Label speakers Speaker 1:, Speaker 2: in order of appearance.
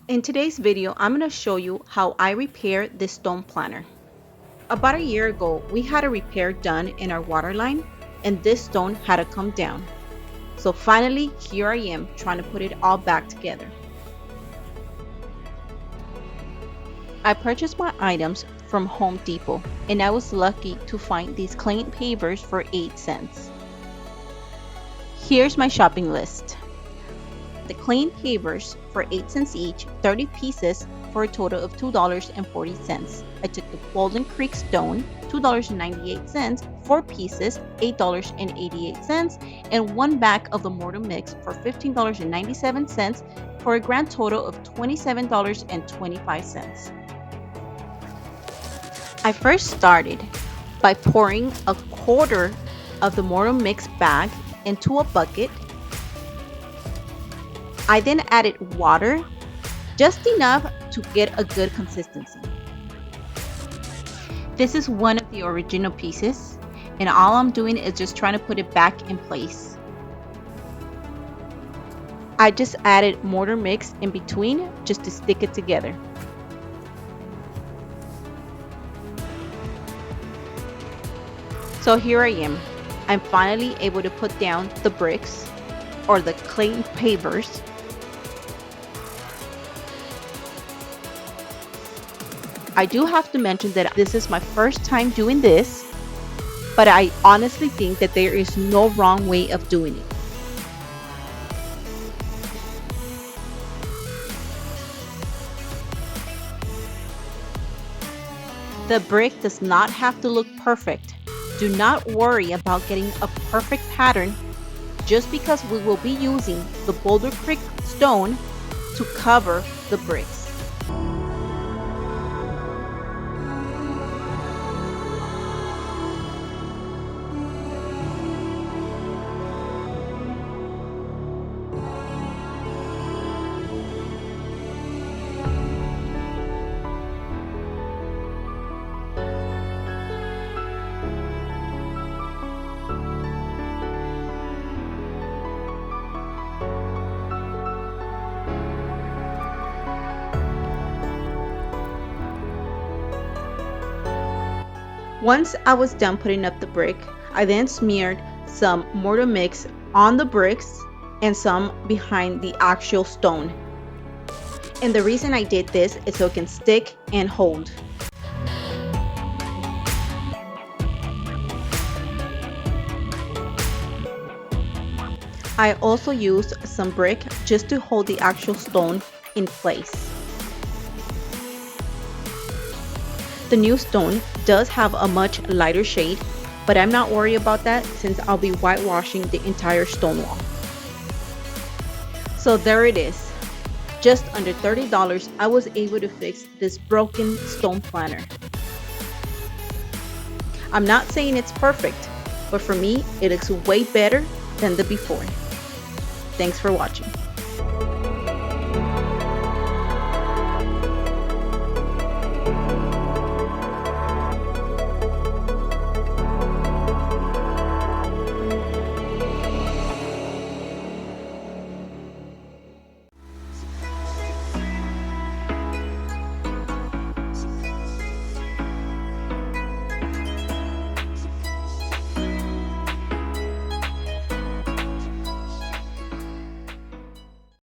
Speaker 1: In today's video, I'm going to show you how I repair this stone planter. About a year ago, we had a repair done in our water line and this stone had to come down. So finally, here I am trying to put it all back together. I purchased my items from Home Depot and I was lucky to find these clean pavers for 8 cents. Here's my shopping list. The clean pavers for 8 cents each, 30 pieces for a total of $2.40. I took the Bowling Creek stone, $2.98, 4 pieces, $8.88, and 1 bag of the mortar mix for $15.97 for a grand total of $27.25. I first started by pouring a quarter of the mortar mix bag into a bucket. I then added water, just enough to get a good consistency. This is one of the original pieces, and all I'm doing is just trying to put it back in place. I just added mortar mix in between just to stick it together. So here I am. I'm finally able to put down the bricks or the clay pavers. I do have to mention that this is my first time doing this, but I honestly think that there is no wrong way of doing it. The brick does not have to look perfect. Do not worry about getting a perfect pattern just because we will be using the Boulder Creek stone to cover the bricks. Once I was done putting up the brick, I then smeared some mortar mix on the bricks and some behind the actual stone. And the reason I did this is so it can stick and hold. I also used some brick just to hold the actual stone in place. The new stone does have a much lighter shade, but I'm not worried about that since I'll be whitewashing the entire stone wall. So there it is. Just under $30, I was able to fix this broken stone planter. I'm not saying it's perfect, but for me, it looks way better than the before. Thanks for watching.